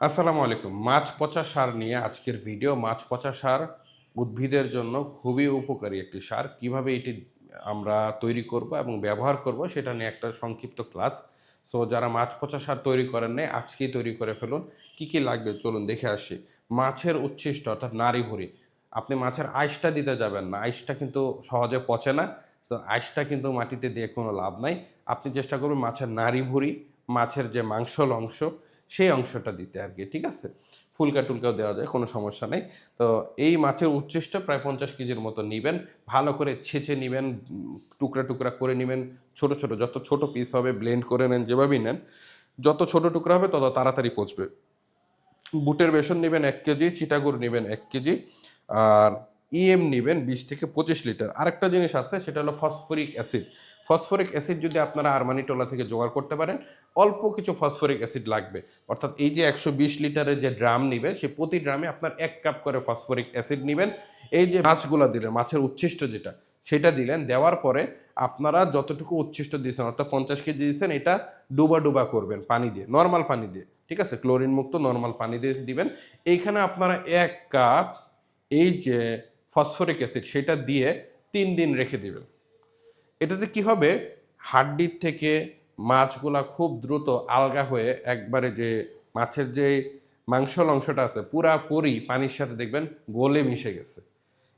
আসসালামু আলাইকুম। মাছ পচা সার নিয়ে আজকের ভিডিও। মাছ পচা সার উদ্ভিদের জন্য খুবই উপকারী একটি সার। কিভাবে এটি আমরা তৈরি করব এবং ব্যবহার করব সেটা নিয়ে একটা সংক্ষিপ্ত ক্লাস। সো যারা মাছ পচা সার তৈরি করেন নাই আজকেই তৈরি করে ফেলুন। কি, কি লাগবে চলুন দেখে আসি। মাছের উচ্ছিষ্ট অর্থাৎ নাড়িভুঁড়ি। আপনি মাছের আঁশটা দিতে যাবেন না। আঁশটা কিন্তু সহজে পচে না। সো আঁশটা কিন্তু মাটিতে দিয়ে কোনো লাভ নাই। আপনি চেষ্টা করবেন মাছের নাড়িভুঁড়ি, মাছের যে মাংসল অংশ সেই অংশটা দিতে আরকি, ঠিক আছে? ফুলকা-টুলকাও দেওয়া যায়, কোনো সমস্যা নেই। তো এই মাছের উচ্ছিষ্ট প্রায় ৫০ কেজির মতো নিবেন। ভালো করে ছেঁচে নিবেন, টুকরা, টুকরা করে নিবেন। ছোট, ছোট যত ছোট পিস হবে ব্লেন্ড করে নেন, যেভাবেই নেন। যত ছোট টুকরা হবে তত তাড়াতাড়ি পচবে। বুটের বেসন নিবেন ১ কেজি, চিটাগুড় নিবেন ১ কেজি, আর নিবেন ২০ থেকে ২৫ লিটার। আরেকটা জিনিস আছে সেটা হলো ফসফরিক অ্যাসিড। ফসফরিক অ্যাসিড যদি আপনারা আরমানিটোলা থেকে জোগাড় করতে পারেন, অল্প কিছু ফসফরিক অ্যাসিড লাগবে। অর্থাৎ এই যে ১২০ লিটারের যে ড্রাম নিবে, সে প্রতি ড্রামে আপনার ১ কাপ করে ফসফরিক অ্যাসিড নিবেন। এই যে মাছগুলা দিলেন, মাছের উচ্ছিষ্ট যেটা, সেটা দিলেন। দেওয়ার পরে আপনারা যতটুকু উচ্ছিষ্ট দিয়েছেন অর্থাৎ ৫০ কেজি দিয়েছেন, এটা ডুবা, ডুবা করবেন পানি দিয়ে, নরমাল পানি দিয়ে। ঠিক আছে? ক্লোরিন মুক্ত নরমাল পানি দিয়ে দিবেন। এইখানে আপনারা ১ কাপ এই যে ফসফরিক অ্যাসিড সেটা দিয়ে ৩ দিন রেখে দিবেন। এটাতে কি হবে? হাড্ডির থেকে মাছগুলা খুব দ্রুত আলগা হয়ে একবারে যে মাছের যে মাংসল অংশটা আছে পুরাপুরি পানির সাথে দেখবেন গলে মিশে গেছে।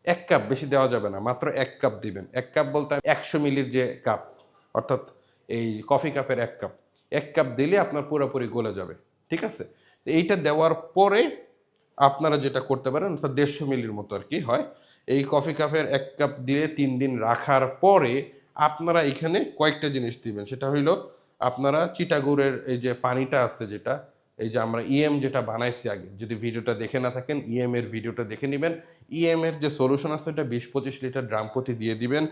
১ কাপ, বেশি দেওয়া যাবে না। মাত্র ১ কাপ দিবেন। ১ কাপ বলতে ১০০ মিলির যে কাপ, অর্থাৎ এই কফি কাপের ১ কাপ। ১ কাপ দিলে আপনার পুরোপুরি গলে যাবে। ঠিক আছে? তো এইটা দেওয়ার পরে আপনারা যেটা করতে পারেন অর্থাৎ ১৫০ মিলির মতো আরকি হয়। এই কফি কাপের ১ কাপ দিয়ে ৩ দিন রাখার পরে আপনারা এখানে কয়েকটা জিনিস দিবেন। সেটা হইলো আপনারা চিটাগুড়ের এই যে পানিটা আছে যেটা, এই যে আমরা যেটা বানাইছি আগে, যদি ভিডিওটা দেখে না থাকেন এর ভিডিওটা দেখে নিবেন। এর যে সলিউশন আছে এটা ২০-২৫ লিটার ড্রাম প্রতি দিয়ে দিবেন।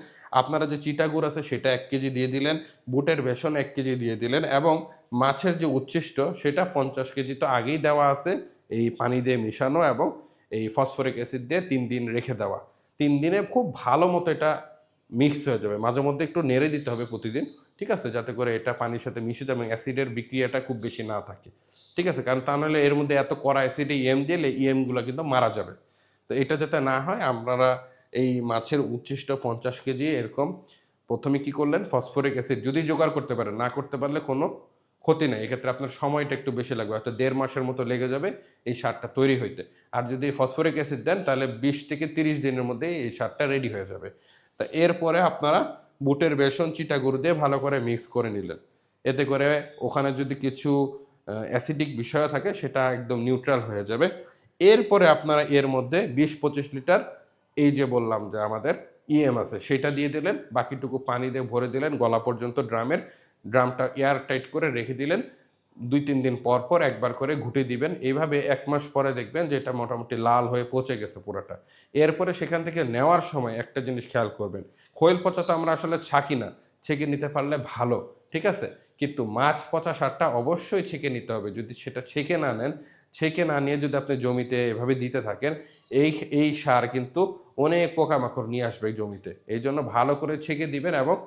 আপনারা যে চিটাগুড় আছে সেটা ১ কেজি দিয়ে দিলেন। বুটের বেসন ১ কেজি দিয়ে দিলেন এবং মাছের যে উচ্ছিষ্ট সেটা ৫০ কেজি তো আগেই দেওয়া আছে এই পানি দিয়ে মিশানো এবং এই ফসফরিক অ্যাসিড দিয়ে ৩ দিন রেখে দেওয়া। ৩ দিনে খুব ভালো মতো এটা মিক্স হয়ে যাবে। মাঝে মধ্যে একটু নেড়ে দিতে হবে প্রতিদিন। ঠিক আছে? যাতে করে এটা পানির সাথে মিশে যাবে এবং অ্যাসিডের বিক্রিয়াটা খুব বেশি না থাকে। ঠিক আছে? কারণ তা নাহলে এর মধ্যে এত কড়া অ্যাসিডে দিলে গুলা কিন্তু মারা যাবে। তো এটা যাতে না হয় আপনারা এই মাছের উচ্ছিষ্ট ৫০ কেজি এরকম ১ম এ কি করলেন? ফসফরিক অ্যাসিড যদি জোগাড় করতে পারেন, না করতে পারলে কোনো ক্ষতি নাই। এক্ষেত্রে আপনার সময়টা একটু বেশি লাগবে। হয়তো ১.৫ মাসের মতো লেগে যাবে এই সারটা তৈরি হইতে। আর যদি ফসফরিক অ্যাসিড দেন তাহলে ২০ থেকে ৩০ দিনের মধ্যেই এই সারটা রেডি হয়ে যাবে। তো এরপরে আপনারা বুটের বেসন, চিটাগুড় দিয়ে ভালো করে মিক্স করে নিলেন। এতে করে ওখানে যদি কিছু অ্যাসিডিক বিষয় থাকে সেটা একদম নিউট্রাল হয়ে যাবে। এরপরে আপনারা এর মধ্যে ২০-২৫ লিটার এই যে বললাম যে আমাদের আছে সেটা দিয়ে দিলেন। বাকিটুকু পানি দিয়ে ভরে দিলেন গলা পর্যন্ত ড্রামের। ড্রামটা এয়ার টাইট করে রেখে দিলেন। ২-৩ দিন পর, পর একবার করে ঘুঁটে দিবেন। এইভাবে ১ মাস পরে দেখবেন যে এটা মোটামুটি লাল হয়ে পচে গেছে পুরাটা। এরপরে সেখান থেকে নেওয়ার সময় একটা জিনিস খেয়াল করবেন। খৈল পচা তো আমরা আসলে ছাঁকি না। ছেঁকে নিতে পারলে ভালো। ঠিক আছে? কিন্তু মাছ পচা সারটা অবশ্যই ছেঁকে নিতে হবে। যদি সেটা ছেঁকে না নেন, ছেঁকে না নিয়ে যদি আপনি জমিতে এভাবে দিতে থাকেন, এই সার কিন্তু অনেক পোকামাকড় নিয়ে আসবে এই জমিতে। এইজন্য ভালো করে ছেঁকে দিবেন এবং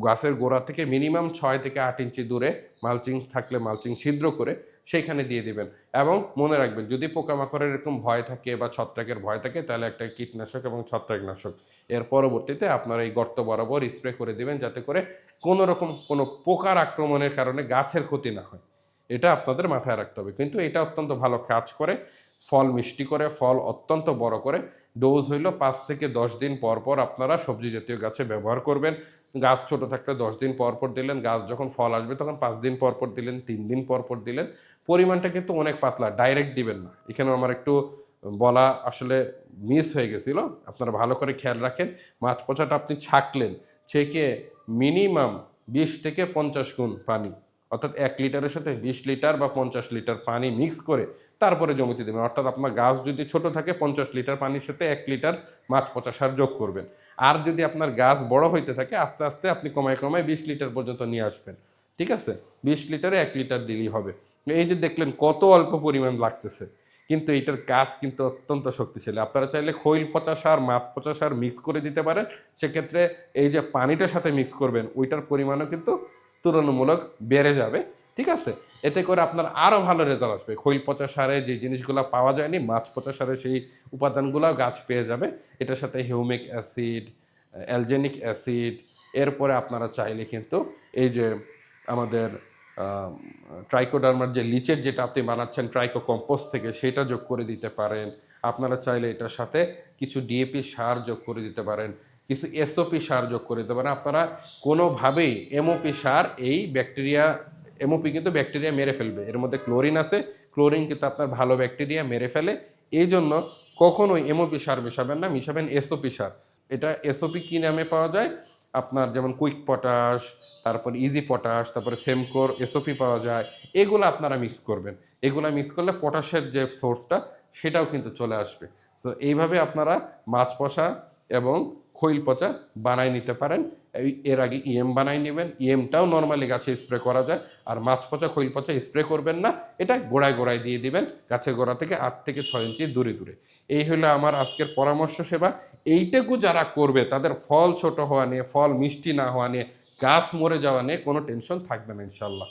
গাছের গোড়া থেকে মিনিমাম ৬ থেকে ৮ ইঞ্চি দূরে মালচিং থাকলে মালচিং ছিদ্র করে সেইখানে দিয়ে দিবেন। এবং মনে রাখবেন যদি পোকামাকড়ের এরকম ভয় থাকে বা ছত্রাকের ভয় থাকে তাহলে একটা কীটনাশক এবং ছত্রাকনাশক এর পরবর্তীতে আপনারা এই গর্ত বরাবর স্প্রে করে দিবেন যাতে করে কোনো রকম কোনো পোকার আক্রমণের কারণে গাছের ক্ষতি না হয়। এটা আপনাদের মাথায় রাখতে হবে। কিন্তু এটা অত্যন্ত ভালো কাজ করে, ফল মিষ্টি করে, ফল অত্যন্ত বড় করে। ডোজ হইল ৫ থেকে ১০ দিন পর, পর আপনারা সবজি জাতীয় গাছে ব্যবহার করবেন। গাছ ছোট থাকলে ১০ দিন পর, পর দিলেন। গাছ যখন ফল আসবে তখন ৫ দিন পর, পর দিলেন, ৩ দিন পর, পর দিলেন। পরিমাণটা কিন্তু অনেক পাতলা, ডাইরেক্ট দিবেন না। এখানেও আমার একটু বলা আসলে মিস হয়ে গেছিল। আপনারা ভালো করে খেয়াল রাখেন। মাছ পচাটা আপনি ছাঁকলেন, ছেঁকে মিনিমাম ২০ থেকে ৫০ গুণ পানি, অর্থাৎ ১ লিটারের সাথে ২০ লিটার বা ৫০ লিটার পানি মিক্স করে তারপরে জমিতে দিবেন। অর্থাৎ আপনার গাছ যদি ছোট থাকে ৫০ লিটার পানির সাথে ১ লিটার মাছ পচা সার যোগ করবেন। আর যদি আপনার গাছ বড় হইতে থাকে আস্তে, আস্তে আপনি কমায়, কমায় ২০ লিটার পর্যন্ত নিয়ে আসবেন। ঠিক আছে? ২০ লিটারে ১ লিটার দিলেই হবে। এই যে দেখলেন কত অল্প পরিমাণ লাগতেছে। কিন্তু এইটার কাজ কিন্তু অত্যন্ত শক্তিশালী। আপনারা চাইলে খৈল পচা সার, মাছ পচা সার মিক্স করে দিতে পারেন। সেক্ষেত্রে এই যে পানিটার সাথে মিক্স করবেন ওইটার পরিমাণও কিন্তু তুলনামূলক বেড়ে যাবে ঠিক আছে? এতে করে আপনার আরও ভালো রেজাল্ট আসবে। খৈল পচা সারে যে জিনিসগুলো পাওয়া যায়নি, মাছ পচা সারে সেই উপাদানগুলাও গাছ পেয়ে যাবে। এটার সাথে হিউমিক অ্যাসিড, অ্যালজেনিক অ্যাসিড, এরপরে আপনারা চাইলে কিন্তু এই যে আমাদের ট্রাইকোডার্মার যে লিচের যেটা আপনি বানাচ্ছেন ট্রাইকো কম্পোস্ট থেকে, সেটা যোগ করে দিতে পারেন। আপনারা চাইলে এটার সাথে কিছু ডিএপি সার যোগ করে দিতে পারেন, কিছু এসওপি সার যোগ করে দিতে পারেন। আপনারা কোনোভাবেই এমওপি সার এই ব্যাকটেরিয়া, এমওপি কিন্তু ব্যাকটেরিয়া মেরে ফেলবে, এর মধ্যে ক্লোরিন আছে, ক্লোরিন কিন্তু আপনার ভালো ব্যাকটেরিয়া মেরে ফেলে। এই জন্য কখনোই এমওপি সার মেশাবেন না, মিশাবেন এসওপি সার। এটা এসওপি কি নামে পাওয়া যায়, আপনার যেমন কুইক পটাশ, তারপর ইজি পটাশ, তারপরে সেমকোর এসওপি পাওয়া যায়, এগুলো আপনারা মিক্স করবেন। এগুলো মিক্স করলে পটাশের যে সোর্সটা সেটাও কিন্তু চলে আসবে। সো এইভাবে আপনারা মাছ পচা এবং খৈল পচা বানাই নিতে পারেন। এর আগে ইএম বানাই নেবেন, ইএমটাও নর্মালি গাছে স্প্রে করা যায়। আর মাছ পচা খৈল পচা স্প্রে করবেন না, এটা গোড়ায় গোড়ায় দিয়ে দিবেন, গাছের গোড়া থেকে 8 থেকে 6 ইঞ্চি দূরে দূরে। এই হলো আমার আজকের পরামর্শ সেবা। এইটুকু যারা করবে তাদের ফল ছোট হওয়া নিয়ে, ফল মিষ্টি না হওয়া নিয়ে, গাছ মরে যাওয়া নিয়ে কোনো টেনশন থাকবে না ইনশাল্লাহ।